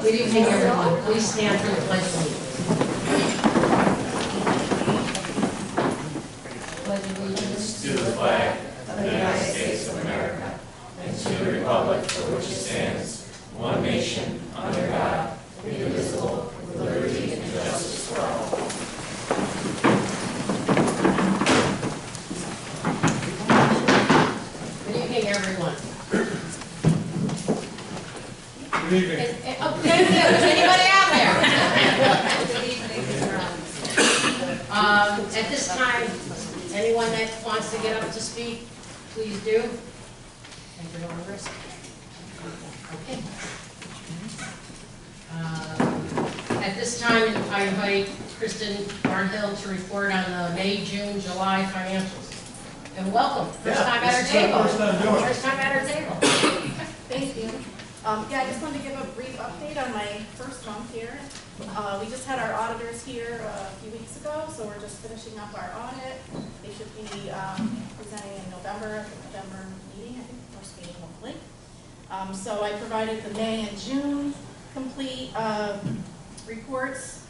Good evening, everyone. Please stand for the pledge of allegiance. Pledge allegiance to the flag of the United States of America and to the republic for which it stands, one nation, under God, indivisible, with liberty and justice for all. Good evening, everyone. Good evening. Thank you. Is anybody out there? Good evening. At this time, anyone that wants to get up to speak, please do. Thank you, Congress. Okay. At this time, I invite Kristen Barnhill to report on the May, June, July financials. And welcome. First time at our table. First time at our table. Thank you. Yeah, I just wanted to give a brief update on my first month here. We just had our auditors here a few weeks ago, so we're just finishing up our audit. They should be presenting in November, at the November meeting, I think, first meeting hopefully. So I provided the May and June complete reports.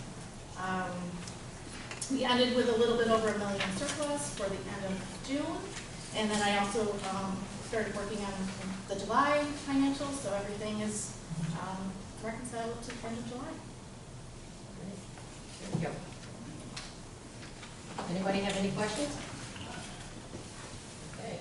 We ended with a little bit over $1 million surplus for the end of June. And then I also started working on the July financials, so everything is reconciled to the end of July. There we go. Anybody have any questions? Okay.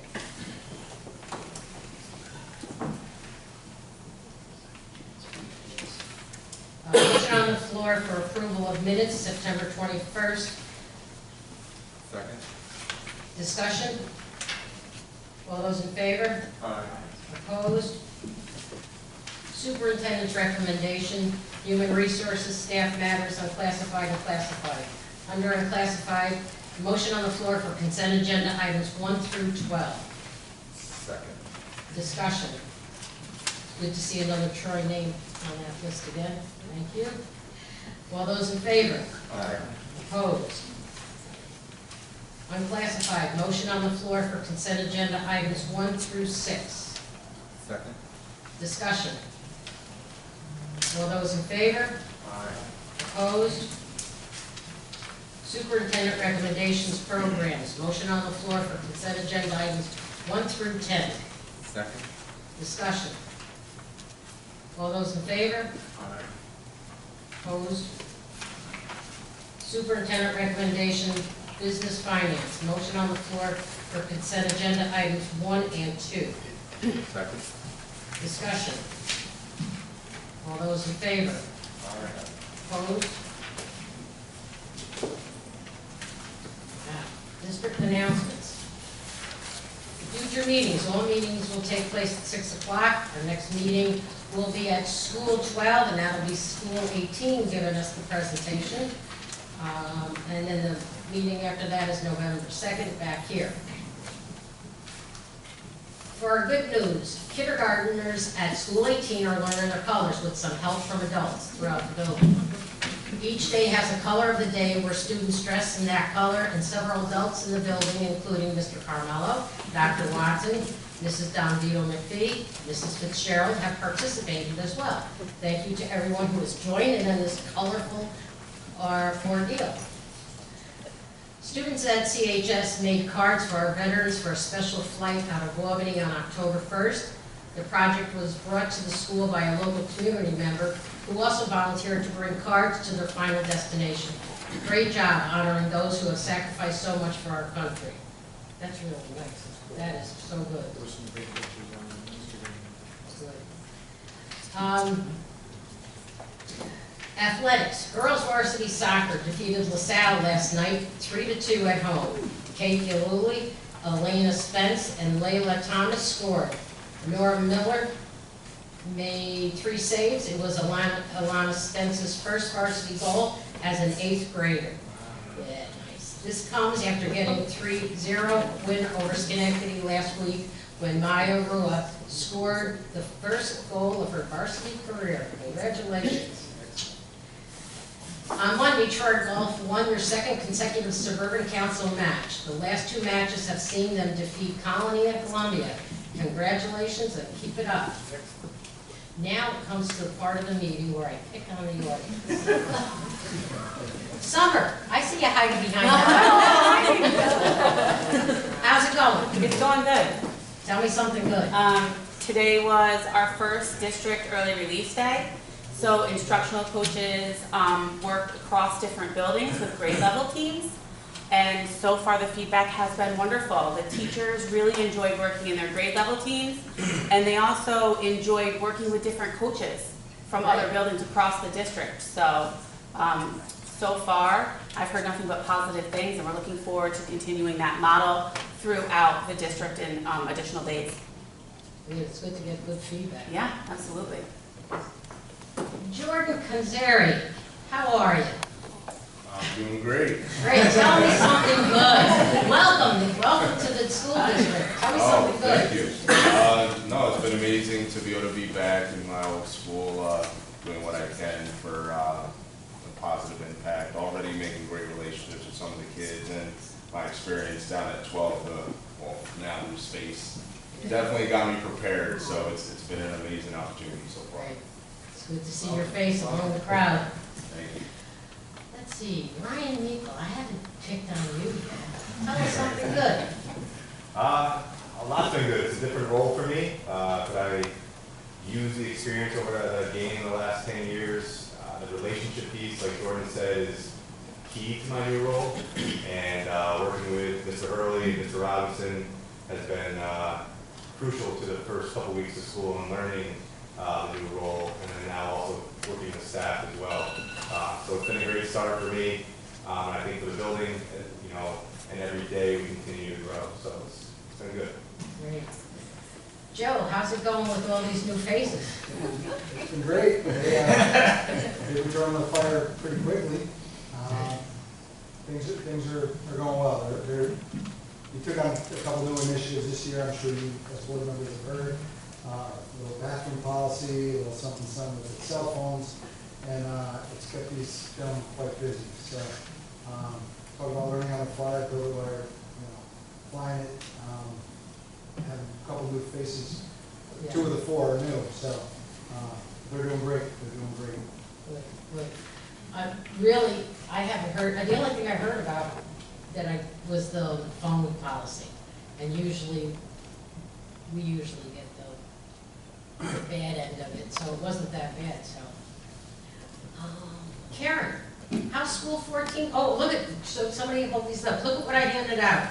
Motion on the floor for approval of minutes, September 21st. Second. Discussion? All those in favor? Aye. Opposed? Superintendent's recommendation, human resources, staff matters, unclassified and classified. Under unclassified, motion on the floor for consent agenda items 1 through 12. Second. Discussion. Good to see another Troy name on that list again. Thank you. All those in favor? Aye. Opposed? Unclassified, motion on the floor for consent agenda items 1 through 6. Second. Discussion. All those in favor? Aye. Opposed? Superintendent recommendations programs, motion on the floor for consent agenda items 1 through 10. Second. Discussion. All those in favor? Aye. Opposed? Superintendent recommendation, business finance, motion on the floor for consent agenda items 1 and 2. Second. Discussion. All those in favor? Aye. Opposed? District announcements. Future meetings. All meetings will take place at 6 o'clock. Our next meeting will be at School 12, and that'll be School 18 giving us the presentation. And then the meeting after that is November 2nd, back here. For our good news, kindergartners at School 18 are learning their colors with some help from adults throughout the building. Each day has a color of the day where students dress in that color, and several adults in the building, including Mr. Carmelo, Dr. Watson, Mrs. Don Vito McPhee, Mrs. Fitzgerald, have participated as well. Thank you to everyone who has joined in this colorful ordeal. Students at CHS made cards for our veterans for a special flight out of Albany on October 1st. The project was brought to the school by a local community member who also volunteered to bring cards to their final destination. Great job honoring those who have sacrificed so much for our country. That's really nice. That is so good. There were some big pictures on Instagram. Good. Athletics. Girls varsity soccer defeated LaSalle last night 3-2 at home. Kate Gillooly, Elena Spence, and Layla Thomas scored. Nora Miller made 3 saves. It was Alana Spence's first varsity goal as an 8th grader. Yeah, nice. This comes after getting a 3-0 win over Schenectady last week when Maya Rua scored the first goal of her varsity career. Congratulations. On Monday, Detroit Golf won their 2nd consecutive Suburban Council match. The last 2 matches have seen them defeat Colony and Columbia. Congratulations and keep it up. Now it comes to the part of the meeting where I pick on the audience. Summer, I see you hiding behind that. How's it going? It's going good. Tell me something good. Today was our first district early release day. So instructional coaches worked across different buildings with grade level teams. And so far the feedback has been wonderful. The teachers really enjoyed working in their grade level teams. And they also enjoyed working with different coaches from other buildings across the district. So, so far I've heard nothing but positive things, and we're looking forward to continuing that model throughout the district in additional days. It's good to get good feedback. Yeah, absolutely. Jordan Kanzeri, how are you? I'm doing great. Great, tell me something good. Welcome to the school district. Tell me something good. Thank you. No, it's been amazing to be able to be back in my old school, doing what I can for a positive impact. Already making great relationships with some of the kids, and my experience down at 12 to, well, now new space, definitely got me prepared. So it's been an amazing opportunity so far. Great. It's good to see your face among the crowd. Thank you. Let's see, Ryan Meikle, I haven't picked on you yet. Tell us something good. A lot's been good. It's a different role for me, but I use the experience over that I've gained in the last 10 years. The relationship piece, like Jordan said, is key to my new role. And working with Mr. Hurley, Mr. Robinson has been crucial to the first couple weeks of school and learning the new role, and then now also working with staff as well. So it's been a great start for me, and I think for the building, you know, and every day we continue to grow. So it's been good. Great. Joe, how's it going with all these new faces? It's been great. They returned the fire pretty quickly. Things are going well. We took on a couple new initiatives this year. I'm sure you, as board members, have heard. A little bathroom policy, a little something with the cell phones, and it's kept these gentlemen quite busy. So, talk about learning on the fly, build wire, flying it. Having a couple new faces. Yeah. 2 of the 4 are new, so they're doing great. They're doing great. Good. Really, I haven't heard, the only thing I heard about was the phone policy. And we usually get the bad end of it, so it wasn't that bad, so. Karen, how's school 14? Oh, look at, so somebody hold these up. Look at what I handed out.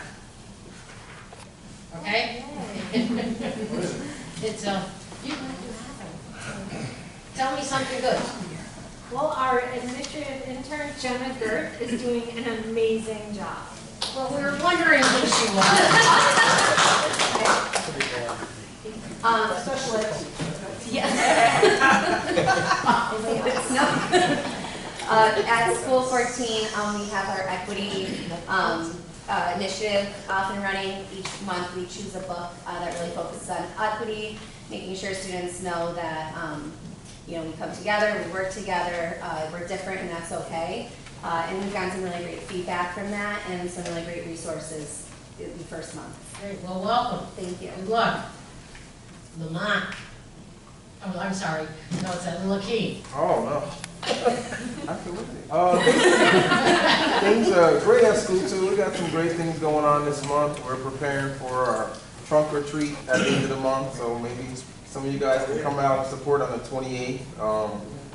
Okay? It's you have it. Tell me something good. Well, our administrative intern, Jenna Gert, is doing an amazing job. Well, we were wondering who she was. Special ed. At School 14, we have our equity initiative off and running. Each month we choose a book that really focuses on equity, making sure students know that we come together, we work together, we're different, and that's okay. And we've gotten some really great feedback from that and some really great resources in the first month. Great, well, welcome. Thank you. Good luck. Lamont. Oh, I'm sorry. No, it's Lakeem. Oh, no. Absolutely. Things are great at school, too. We got some great things going on this month. We're preparing for our trunk or treat at the end of the month, so maybe some of you guys can come out and support on the 28th.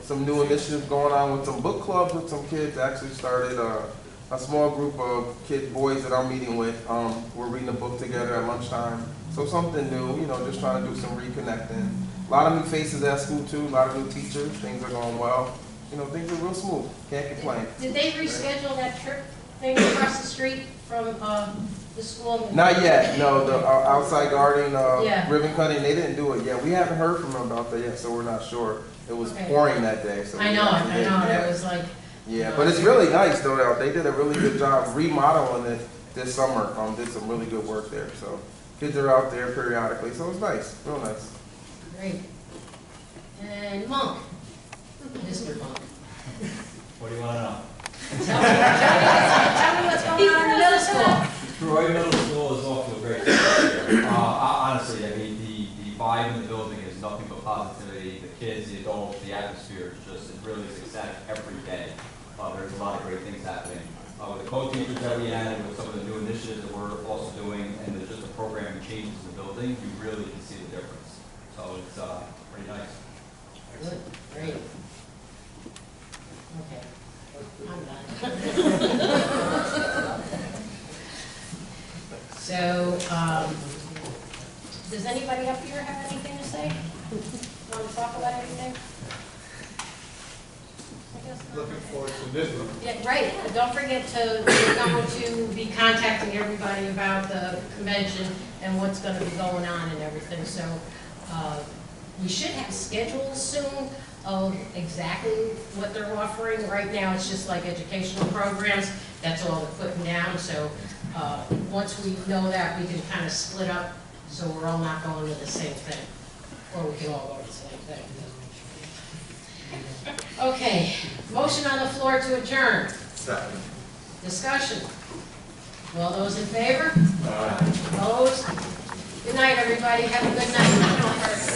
Some new initiatives going on with some book clubs with some kids. Actually started a small group of boys that I'm meeting with. We're reading a book together at lunchtime. So something new, just trying to do some reconnecting. A lot of new faces at school too, a lot of new teachers. Things are going well. Things are real smooth. Can't complain. Did they reschedule that trip thing across the street from the school? Not yet. No, the outside garden, Yeah. ribbon cutting, they didn't do it yet. We haven't heard from them about that yet, so we're not sure. It was Okay. pouring that day. So I know, yeah. it was like. Yeah, but it's really nice though. They did a really good job remodeling it this summer. Did some really good work there. So kids are out there periodically, so it's nice, real nice. Great. And Monk, Mr. Monk. What do you want to know? Tell me what's going on in the middle school. Troy Middle School is off to a great start here. Honestly, I mean, the vibe in the building is nothing but positivity. The really is ecstatic every day. There's a lot of great things happening. With the co-teachers that we added, with some of the new initiatives that we're also doing, and there's just the program changes in the building, you really can see the difference. So it's pretty nice. Good, great. Okay, I'm done. So, does anybody up here have anything to say? Want to talk about anything? I guess not. Looking forward to this one. Yeah, right, don't forget to, we're going to be contacting everybody about the convention and what's gonna be going on and everything, so, we should have schedules soon of exactly what they're offering. Right now, it's just like educational programs, that's all they're putting down, so, once we know that, we can kind of split up, so we're all not going to the same thing, or we can all go to the same thing. Okay, motion on the floor to adjourn. Second. Discussion. All those in favor? Opposed? Good night, everybody. Have a good night.